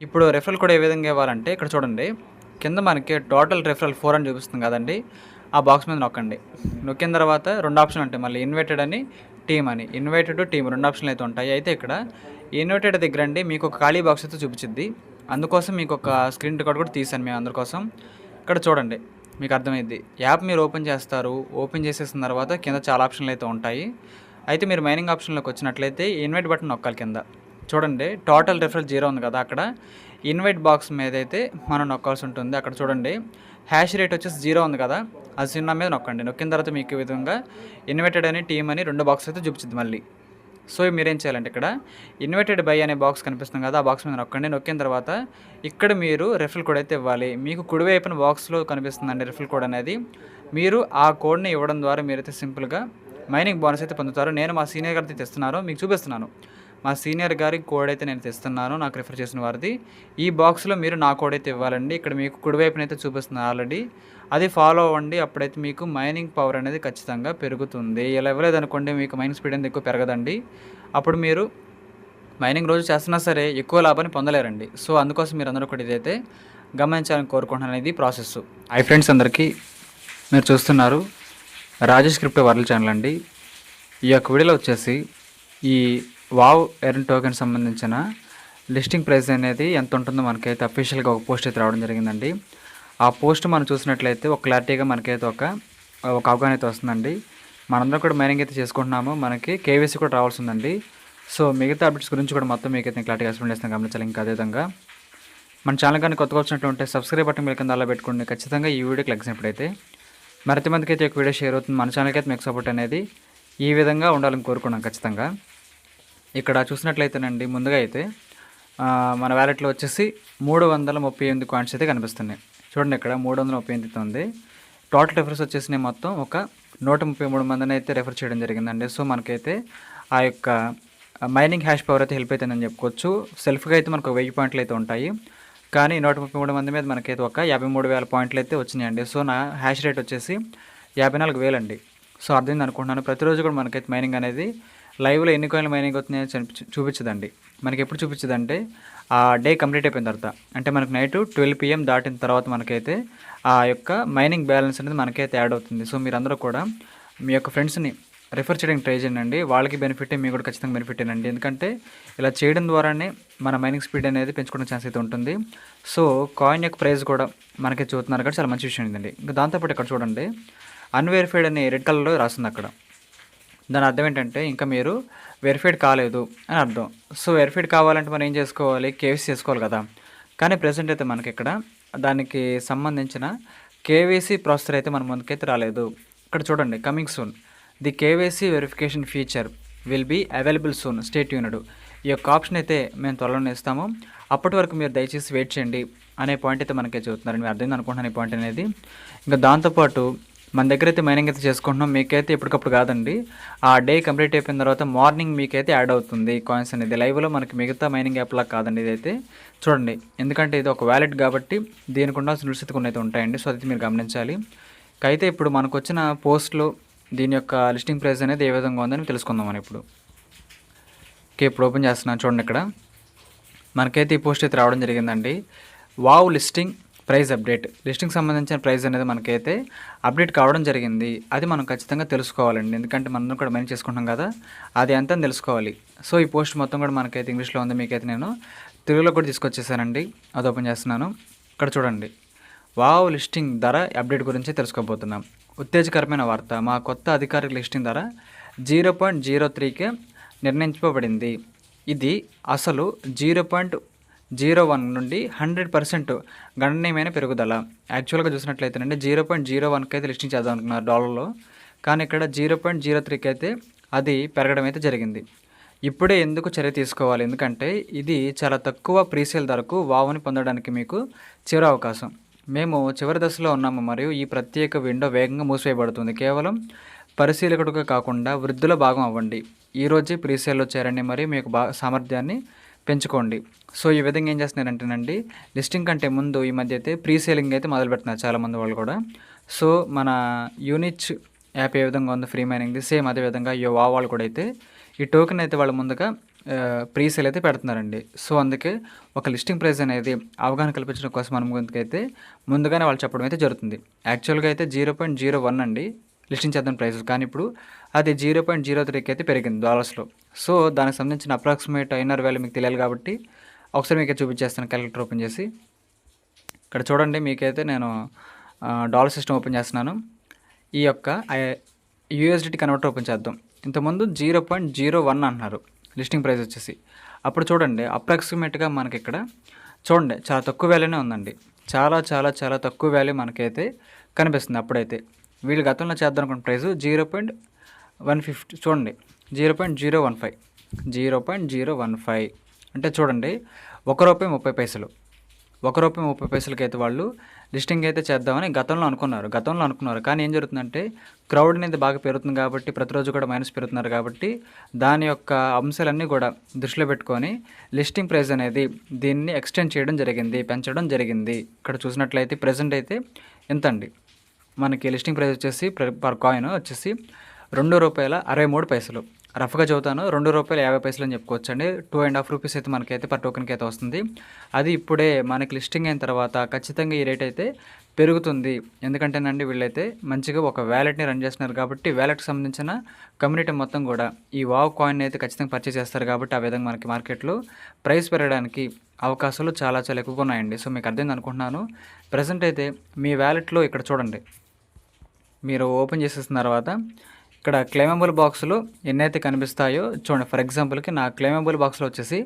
ఇప్పుడు referral code ఏ విధంగా ఇవ్వాలంటే ఇక్కడ చూడండి. కింద మనకి టోటల్ రెఫరల్ 4 అని చూపిస్తుంది కదండీ! ఆ బాక్స్ మీద నొక్కండి. నొక్కిన తర్వాత 2 ఆప్షన్‌లు ఉంటాయి మళ్ళీ ఇన్వైటెడ్ అని, టీమ్ అని. ఇన్వైటెడ్, టీమ్ 2 ఆప్షన్‌లు అయితే ఉంటాయి. అయితే ఇక్కడ ఇన్వైటెడ్ దగ్గరండి మీకు ఒక ఖాళీ బాక్స్ అయితే చూపిచ్చిద్ది. అందుకోసం మీకు ఒక స్క్రీన్ రికార్డ్ కూడా తీశాను మేము అందరి కోసం. ఇక్కడ చూడండి. మీకు అర్థమైద్ది. యాప్ మీరు ఓపెన్ చేస్తారు. ఓపెన్ చేసేసిన తర్వాత కింద చాలా ఆప్షన్‌లు అయితే ఉంటాయి. అయితే మీరు మైనింగ్ ఆప్షన్‌లోకి వచ్చినట్లయితే ఇన్వైట్ బటన్ నొక్కాలి కింద. చూడండి టోటల్ రెఫరల్ 0 ఉంది కదా! అక్కడ ఇన్వైట్ బాక్స్ మీదైతే మనం నొక్కాల్సి ఉంటుంది. అక్కడ చూడండి హ్యాష్ రేట్ వచ్చేసి 0 ఉంది కదా! అది 0 మీద నొక్కండి. నొక్కిన తర్వాత మీకు ఈ విధంగా ఇన్వైటెడ్ అని, టీమ్ అని 2 బాక్స్ అయితే చూపిచ్చిద్ది మళ్ళీ. సో మీరేం చేయాలంటే ఇక్కడ ఇన్వైటెడ్ బై అనే బాక్స్ కనిపిస్తుంది కదా! ఆ బాక్స్ మీద నొక్కండి. నొక్కిన తర్వాత ఇక్కడ మీరు రెఫరల్ కోడ్ అయితే ఇవ్వాలి. మీకు కుడివైపున బాక్స్‌లో కనిపిస్తుందండి రెఫరల్ కోడ్ అనేది. మీరు ఆ కోడ్‌ని ఇవ్వడం ద్వారా మీరైతే సింపుల్‌గా మైనింగ్ బోనస్ అయితే పొందుతారు. నేను మా సీనియర్ గారితో తెస్తున్నాను. మీకు చూపిస్తున్నాను. మా సీనియర్ గారి కోడ్ అయితే నేను తెస్తున్నాను. నాకు రిఫర్ చేసిన వారిది. ఈ బాక్స్‌లో మీరు నా కోడ్ అయితే ఇవ్వాలండి. ఇక్కడ మీకు కుడివైపునైతే చూపిస్తుంది ఆల్రెడీ. అది ఫాలో అవ్వండి. అప్పుడైతే మీకు మైనింగ్ పవర్ అనేది ఖచ్చితంగా పెరుగుతుంది. ఇలా ఇవ్వలేదనుకోండి మీకు మైనింగ్ స్పీడ్ అనేది ఎక్కువ పెరగదండి. అప్పుడు మీరు మైనింగ్ రోజు చేస్తున్నా సరే ఎక్కువ లాభాన్ని పొందలేరండి. సో అందుకోసం మీరందరూ కూడా ఇదైతే గమనించాలని కోరుకుంటున్నాను. ఇది ప్రాసెస్. హాయ్ ఫ్రెండ్స్ అందరికీ. మీరు చూస్తున్నారు రాజేష్ క్రిప్టో వరల్డ్ ఛానల్ అండి. ఈ యొక్క వీడియోలో వచ్చేసి ఈ వావ్ ఎర్న్ టోకెన్ సంబంధించిన లిస్టింగ్ ప్రైస్ అనేది ఎంత ఉంటుందో మనకైతే అఫీషియల్గా ఒక పోస్ట్ అయితే రావడం జరిగిందండి. ఆ పోస్ట్ మనం చూసినట్లయితే ఒక క్లారిటీగా మనకైతే ఒక అవగాహన అయితే వస్తుందండి. మనందరం కూడా మైనింగ్ అయితే చేసుకుంటున్నాము. మనకి కేవైసీ కూడా రావాల్సి ఉందండి. సో మిగతా అప్డేట్స్ గురించి కూడా మొత్తం మీకైతే నేను క్లారిటీగా ఎక్స్ప్లెయిన్ చేస్తాను, గమనించాలి. ఇంకా అదేవిధంగా మన ఛానల్ కానీ కొత్తగా వచ్చినట్టు ఉంటే సబ్స్క్రైబ్ బటన్ మీరు కింద అలా పెట్టుకోండి. ఖచ్చితంగా ఈ వీడియోకి లైక్ చేసినప్పుడైతే మరింత మందికి అయితే ఒక వీడియో షేర్ అవుతుంది. మన ఛానల్కి అయితే మీకు సపోర్ట్ అనేది ఈ విధంగా ఉండాలని కోరుకున్నాం ఖచ్చితంగా. ఇక్కడ చూసినట్లయితేనండి ముందుగా అయితే మన వ్యాలెట్లో వచ్చేసి 338 కాయిన్స్ అయితే కనిపిస్తున్నాయి. చూడండి ఇక్కడ 338 ఉంది. టోటల్ రెఫర్స్ వచ్చేసి మొత్తం ఒక 133 మందిని అయితే రెఫర్ చేయడం జరిగిందండి. సో మనకైతే ఆ యొక్క మైనింగ్ హ్యాష్ పవర్ అయితే హెల్ప్ అవుతుందని చెప్పుకోవచ్చు. సెల్ఫ్గా అయితే మనకు 1000 పాయింట్లు అయితే ఉంటాయి. కానీ 133 మంది మీద మనకైతే ఒక 53,000 పాయింట్లు అయితే వచ్చినాయండి. సో నా హ్యాష్ రేట్ వచ్చేసి 54,000 అండి. సో అర్థమైంది అనుకుంటున్నాను. ప్రతిరోజు కూడా మనకైతే మైనింగ్ అనేది లైవ్లో ఎన్ని కాయిన్లు మైనింగ్ అవుతున్నాయో చూపించదండి. మనకి ఎప్పుడు చూపించదంటే ఆ డే కంప్లీట్ అయిపోయిన తర్వాత, అంటే మనకు నైట్ 12 PM దాటిన తర్వాత మనకైతే ఆ యొక్క మైనింగ్ బ్యాలెన్స్ అనేది మనకైతే యాడ్ అవుతుంది. సో మీరందరూ కూడా మీ యొక్క ఫ్రెండ్స్ని రిఫర్ చేయడానికి ట్రై చేయండి. వాళ్ళకి బెనిఫిటే, మీకు కూడా ఖచ్చితంగా బెనిఫిటేనండి. ఎందుకంటే ఇలా చేయడం ద్వారానే మన మైనింగ్ స్పీడ్ అనేది పెంచుకునే ఛాన్స్ అయితే ఉంటుంది. సో కాయిన్ యొక్క ప్రైస్ కూడా మనకి చూస్తున్నారు కాబట్టి చాలా మంచి విషయం ఏంటండి. ఇంకా దాంతోపాటు ఇక్కడ చూడండి అన్వెరిఫైడ్ అని రెడ్ కలర్లో రాస్తుంది అక్కడ. దాని అర్థం ఏంటంటే ఇంకా మీరు వెరిఫైడ్ కాలేదు అని అర్థం. సో వెరిఫైడ్ కావాలంటే మనం ఏం చేసుకోవాలి, కేవైసీ చేసుకోవాలి కదా. కానీ ప్రెసెంట్ అయితే మనకి ఇక్కడ దానికి సంబంధించిన కేవైసీ ప్రాసెసర్ అయితే మన ముందుకైతే రాలేదు. ఇక్కడ చూడండి coming soon the KYC verification feature will be available soon, stay tuned. ఈ యొక్క ఆప్షన్ అయితే మేము త్వరలోనే ఇస్తాము. అప్పటి వరకు మీరు దయచేసి వెయిట్ చేయండి అనే పాయింట్ అయితే మనకే చెబుతున్నారు. మీరు అర్థమైంది అనుకుంటున్నాను ఈ పాయింట్ అనేది. ఇంకా దాంతోపాటు మన దగ్గర అయితే మైనింగ్ అయితే చేసుకుంటున్నాం. మీకైతే ఎప్పటికప్పుడు కాదండి, ఆ డే కంప్లీట్ అయిపోయిన తర్వాత మార్నింగ్ మీకైతే యాడ్ అవుతుంది కాయిన్స్ అనేది. లైవ్లో మనకి మిగతా మైనింగ్ యాప్లా కాదండి ఇదైతే. చూడండి ఎందుకంటే ఇది ఒక వ్యాలెట్ కాబట్టి దీనికి ఉండాల్సిన రూల్స్ అయితే కొన్ని అయితే ఉంటాయండి. సో అది మీరు గమనించాలి. అయితే ఇప్పుడు మనకు వచ్చిన పోస్ట్లో దీని యొక్క లిస్టింగ్ ప్రైస్ అనేది ఏ విధంగా ఉందని తెలుసుకుందాం మనం ఇప్పుడు. ఓకే, ఇప్పుడు ఓపెన్ చేస్తున్నాను. చూడండి ఇక్కడ మనకైతే ఈ పోస్ట్ అయితే రావడం జరిగిందండి. Wow listing price update. Listing సంబంధించిన ప్రైస్ అనేది మనకైతే అప్డేట్ కావడం జరిగింది. అది మనం ఖచ్చితంగా తెలుసుకోవాలండి. ఎందుకంటే మనం కూడా మైనింగ్ చేసుకుంటాం కదా, అది ఎంత అని తెలుసుకోవాలి. సో ఈ పోస్ట్ మొత్తం కూడా మనకైతే ఇంగ్లీష్లో ఉంది. మీకైతే నేను తెలుగులో కూడా తీసుకొచ్చేసానండి. అది ఓపెన్ చేస్తున్నాను. ఇక్కడ చూడండి వావ్ లిస్టింగ్ ధర అప్డేట్ గురించి తెలుసుకోబోతున్నాం. ఉత్తేజకరమైన వార్త, మా కొత్త అధికారిక లిస్టింగ్ ధర 0.03కే నిర్ణయించబడింది. ఇది అసలు 0.01 నుండి 100% గణనీయమైన పెరుగుదల. యాక్చువల్గా చూసినట్లయితేనండి 0.01కి అయితే లిస్టింగ్ చేద్దాం అనుకున్నారు డాలర్లో, కానీ ఇక్కడ 0.03కి అయితే అది పెరగడం అయితే జరిగింది. ఇప్పుడే ఎందుకు చర్య తీసుకోవాలి, ఎందుకంటే ఇది చాలా తక్కువ ప్రీసేల్ ధరకు వావ్ని పొందడానికి మీకు చివరి అవకాశం. మేము చివరి దశలో ఉన్నాము మరియు ఈ ప్రత్యేక విండో వేగంగా మూసివేయబడుతుంది. కేవలం పరిశీలకుడుగా కాకుండా వృద్ధుల భాగం అవ్వండి. ఈరోజే ప్రీసేల్లో చేరండి మరియు మీకు సామర్థ్యాన్ని పెంచుకోండి. సో ఈ విధంగా ఏం చేస్తున్నారంటేనండి, లిస్టింగ్ కంటే ముందు ఈ మధ్య అయితే ప్రీసేలింగ్ అయితే మొదలు పెడుతున్నారు చాలామంది వాళ్ళు కూడా. సో మన యూనిచ్ యాప్ ఏ విధంగా ఉందో ఫ్రీ మైనింగ్ది, సేమ్ అదేవిధంగా వావ్ వాళ్ళు కూడా అయితే ఈ టోకెన్ అయితే వాళ్ళు ముందుగా ప్రీ సేల్ అయితే పెడుతున్నారండి. సో, అందుకే ఒక లిస్టింగ్ ప్రైస్ అనేది అవగాహన కల్పించడం కోసం మన ముందుకైతే ముందుగానే వాళ్ళు చెప్పడం అయితే జరుగుతుంది. యాక్చువల్‌గా అయితే 0.01 అండి లిస్టింగ్ చేద్దాం ప్రైస్. కానీ ఇప్పుడు అది 0.03కి అయితే పెరిగింది డాలర్స్‌లో. సో, దానికి సంబంధించిన అప్రాక్సిమేట్ ఐఎన్ఆర్ వాల్యూ మీకు తెలియాలి కాబట్టి ఒకసారి మీకైతే చూపించేస్తాను క్యాలిక్యులేటర్ ఓపెన్ చేసి. ఇక్కడ చూడండి మీకైతే నేను డాలర్ సిస్టమ్ ఓపెన్ చేస్తున్నాను. ఈ యొక్క యూఎస్డిటీ కన్వర్టర్ ఓపెన్ చేద్దాం. ఇంతకుముందు 0.01 అంటున్నారు లిస్టింగ్ ప్రైస్ వచ్చేసి. అప్పుడు చూడండి అప్రాక్సిమేట్గా మనకి ఇక్కడ చూడండి చాలా తక్కువ వాల్యూనే ఉందండి. చాలా చాలా చాలా తక్కువ వాల్యూ మనకైతే కనిపిస్తుంది అప్పుడైతే. వీళ్ళు గతంలో చేద్దాం అనుకున్న ప్రైస్ 0.150 చూడండి 0.015 0.015 అంటే చూడండి ₹1.30 ₹1.30 అయితే వాళ్ళు లిస్టింగ్ అయితే చేద్దామని గతంలో అనుకున్నారు. కానీ ఏం జరుగుతుందంటే క్రౌడ్ అనేది బాగా పెరుగుతుంది కాబట్టి ప్రతిరోజు కూడా మైనస్ పెరుగుతున్నారు కాబట్టి దాని యొక్క అంశాలన్నీ కూడా దృష్టిలో పెట్టుకొని లిస్టింగ్ ప్రైస్ అనేది దీన్ని ఎక్స్టెండ్ చేయడం జరిగింది, పెంచడం జరిగింది. ఇక్కడ చూసినట్లయితే ప్రెజెంట్ అయితే ఎంత అండి మనకి లిస్టింగ్ ప్రైస్ వచ్చేసి పర్ కాయిన్ వచ్చేసి ₹2.63. రఫ్గా చదువుతాను ₹2.50 అని చెప్పుకోవచ్చు అండి. ₹2.50 అయితే మనకైతే పర్ టోకెన్కి అయితే వస్తుంది. అది ఇప్పుడే మనకి లిస్టింగ్ అయిన తర్వాత ఖచ్చితంగా ఈ రేట్ అయితే పెరుగుతుంది. ఎందుకంటేనండి వీళ్ళైతే మంచిగా ఒక వ్యాలెట్ని రన్ చేస్తున్నారు కాబట్టి వ్యాలెట్కి సంబంధించిన కమ్యూనిటీ మొత్తం కూడా ఈ వావ్ కాయిన్ అయితే ఖచ్చితంగా పర్చేస్ చేస్తారు కాబట్టి ఆ విధంగా మనకి మార్కెట్లో ప్రైస్ పెరగడానికి అవకాశాలు చాలా చాలా ఎక్కువగా ఉన్నాయండి. సో మీకు అర్థమైంది అనుకుంటున్నాను. ప్రజెంట్ అయితే మీ వ్యాలెట్లో ఇక్కడ చూడండి మీరు ఓపెన్ చేసేసిన తర్వాత ఇక్కడ క్లెయిమబుల్ బాక్స్లో ఎన్నైతే కనిపిస్తాయో చూడండి. ఫర్ ఎగ్జాంపుల్కి నా క్లెయిమబుల్ బాక్స్లో వచ్చేసి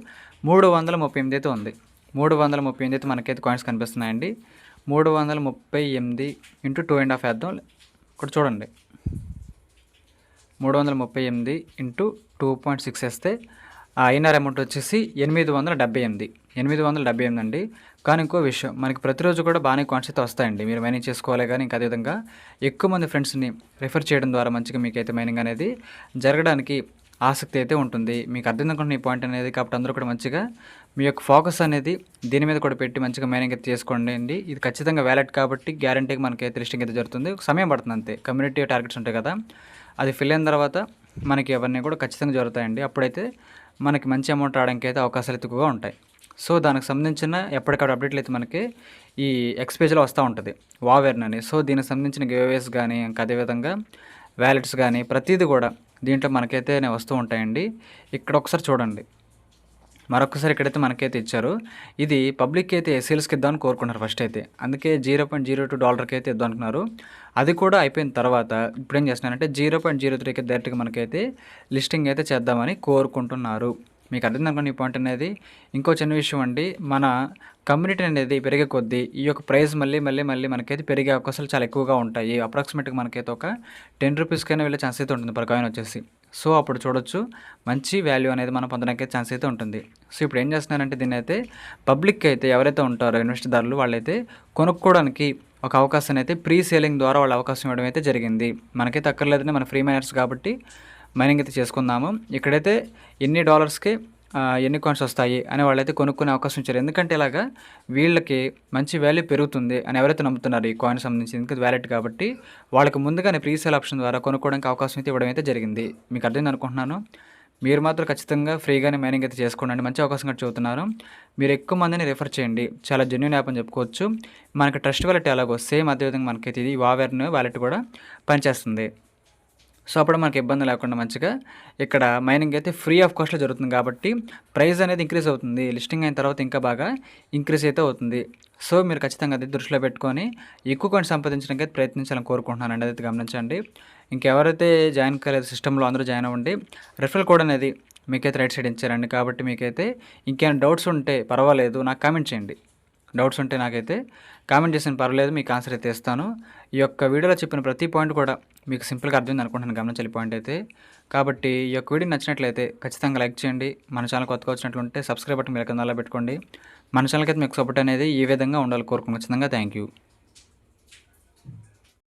338 అయితే ఉంది. 338 అయితే మనకైతే కాయిన్స్ కనిపిస్తున్నాయండి. 338 ఇంటూ 2.5 వేద్దాం. ఇక్కడ చూడండి 338 ఇంటూ 2.6 వేస్తే ఆ ఐఎన్ఆర్ అమౌంట్ వచ్చేసి 878 అండి. కానీ ఇంకో విషయం మనకి ప్రతిరోజు కూడా బాగానే కాయిన్స్ అయితే వస్తాయండి. మీరు మైనింగ్ చేసుకోవాలి కానీ ఇంకా అదేవిధంగా ఎక్కువ మంది ఫ్రెండ్స్ని రిఫర్ చేయడం ద్వారా మంచిగా మీకైతే మైనింగ్ అనేది జరగడానికి ఆసక్తి అయితే ఉంటుంది. మీకు అర్థం అనుకుంటున్న ఈ పాయింట్ అనేది కాబట్టి అందరూ కూడా మంచిగా మీ యొక్క ఫోకస్ అనేది దీని మీద కూడా పెట్టి మంచిగా మైనింగ్ అయితే చేసుకోండి అండి. ఇది ఖచ్చితంగా వ్యాలెట్ కాబట్టి గ్యారంటీగా మనకైతే లిస్టింగ్ అయితే జరుగుతుంది. సమయం పడుతుంది అంతే. కమ్యూనిటీ టార్గెట్స్ ఉంటాయి కదా, అది ఫిల్ అయిన తర్వాత మనకి అవన్నీ కూడా ఖచ్చితంగా జరుగుతాయండి. అప్పుడైతే మనకి మంచి అమౌంట్ రావడానికి అయితే అవకాశాలు ఎక్కువగా ఉంటాయి. సో దానికి సంబంధించిన ఎప్పటికప్పుడు అప్డేట్లు అయితే మనకి ఈ ఎక్స్ పేజ్లో వస్తూ ఉంటుంది వావెర్న్ అని. సో దీనికి సంబంధించిన గివ్అవేస్ కానీ ఇంకా అదేవిధంగా వ్యాలెట్స్ కానీ ప్రతిదీ కూడా దీంట్లో మనకైతే వస్తూ ఉంటాయండి. ఇక్కడ ఒకసారి చూడండి, మరొకసారి ఇక్కడైతే మనకైతే ఇచ్చారు. ఇది పబ్లిక్ అయితే సేల్స్కి ఇద్దామని కోరుకున్నారు ఫస్ట్ అయితే. అందుకే $0.02 అయితే ఇద్దాం అనుకున్నారు. అది కూడా అయిపోయిన తర్వాత ఇప్పుడు ఏం చేస్తున్నారంటే 0.03కి డైరెక్ట్గా మనకైతే లిస్టింగ్ అయితే చేద్దామని కోరుకుంటున్నారు. మీకు అర్థం అనుకోండి ఈ పాయింట్ అనేది. ఇంకో చిన్న విషయం అండి, మన కమ్యూనిటీ అనేది పెరిగే కొద్దీ ఈ యొక్క ప్రైస్ మళ్ళీ మనకైతే పెరిగే అవకాశాలు చాలా ఎక్కువగా ఉంటాయి. అప్రాక్సిమేట్గా మనకైతే ఒక ₹10కైనా వెళ్ళే ఛాన్స్ అయితే ఉంటుంది పర్ కాయిన్ వచ్చేసి. సో అప్పుడు చూడొచ్చు మంచి వాల్యూ అనేది మనం పొందడానికి ఛాన్స్ అయితే ఉంటుంది. సో ఇప్పుడు ఏం చేస్తున్నారంటే దీన్ని అయితే పబ్లిక్ అయితే ఎవరైతే ఉంటారో ఇన్వెస్టర్దారులు వాళ్ళైతే కొనుక్కోవడానికి ఒక అవకాశాన్ని అయితే ప్రీ సేలింగ్ ద్వారా వాళ్ళ అవకాశం ఇవ్వడం అయితే జరిగింది. మనకైతే అక్కర్లేదని మన ఫ్రీ మైనర్స్ కాబట్టి మైనింగ్ అయితే చేసుకుందాము. ఇక్కడైతే ఎన్ని డాలర్స్కి ఎన్ని కాయిన్స్ వస్తాయి అని వాళ్ళైతే కొనుక్కునే అవకాశం ఇచ్చారు. ఎందుకంటే ఇలాగా వీళ్ళకి మంచి వాల్యూ పెరుగుతుంది అని ఎవరైతే నమ్ముతున్నారు ఈ కాయిన్ సంబంధించి, ఎందుకంటే వ్యాలెట్ కాబట్టి వాళ్ళకి ముందుగానే ప్రీ సేల్ ఆప్షన్ ద్వారా కొనుక్కోవడానికి అవకాశం అయితే ఇవ్వడం అయితే జరిగింది. మీకు అర్థమైంది అనుకుంటున్నాను. మీరు మాత్రం ఖచ్చితంగా ఫ్రీగానే మైనింగ్ అయితే చేసుకోండి. మంచి అవకాశం కూడా చెబుతున్నారు. మీరు ఎక్కువ మందిని రిఫర్ చేయండి. చాలా జెన్యూన్ యాప్ అని చెప్పుకోవచ్చు. మనకి ట్రస్ట్ వాలెట్ ఎలాగో సేమ్ అదేవిధంగా మనకైతే ఇది వావెర్న్ వాలెట్ కూడా పనిచేస్తుంది. సో అప్పుడు మనకి ఇబ్బంది లేకుండా మంచిగా ఇక్కడ మైనింగ్ అయితే ఫ్రీ ఆఫ్ కాస్ట్లో జరుగుతుంది కాబట్టి ప్రైస్ అనేది ఇంక్రీజ్ అవుతుంది. లిస్టింగ్ అయిన తర్వాత ఇంకా బాగా ఇంక్రీజ్ అయితే అవుతుంది. సో మీరు ఖచ్చితంగా అది దృష్టిలో పెట్టుకొని ఎక్కువ కాయిన్స్ సంపాదించడానికి అయితే ప్రయత్నించాలని కోరుకుంటున్నానండి. అదైతే గమనించండి. ఇంకెవరైతే జాయిన్ కాలేదు సిస్టంలో అందరూ జాయిన్ అవ్వండి. రిఫరల్ కోడ్ అనేది మీకైతే రైట్ సైడ్ ఇచ్చారండి. కాబట్టి మీకైతే ఇంకేమైనా డౌట్స్ ఉంటే పర్వాలేదు నాకు కామెంట్ చేయండి. డౌట్స్ ఉంటే నాకైతే కామెంట్ చేసిన పర్వాలేదు, మీకు ఆన్సర్ అయితే ఇస్తాను. ఈ యొక్క వీడియోలో చెప్పిన ప్రతి పాయింట్ కూడా మీకు సింపుల్గా అర్థమైంది అనుకుంటున్నాను, గమనించాలి పాయింట్ అయితే. కాబట్టి ఈ యొక్క వీడియో నచ్చినట్లయితే ఖచ్చితంగా లైక్ చేయండి. మన ఛానల్ కొత్తగా వచ్చినట్లుంటే సబ్స్క్రైబ్ బటన్ మీరు కింద పెట్టుకోండి. మన ఛానల్కి అయితే మీకు సపోర్ట్ అనేది ఈ విధంగా ఉండాలి కోరుకుంటున్నాను. ఖచ్చితంగా థ్యాంక్ యూ.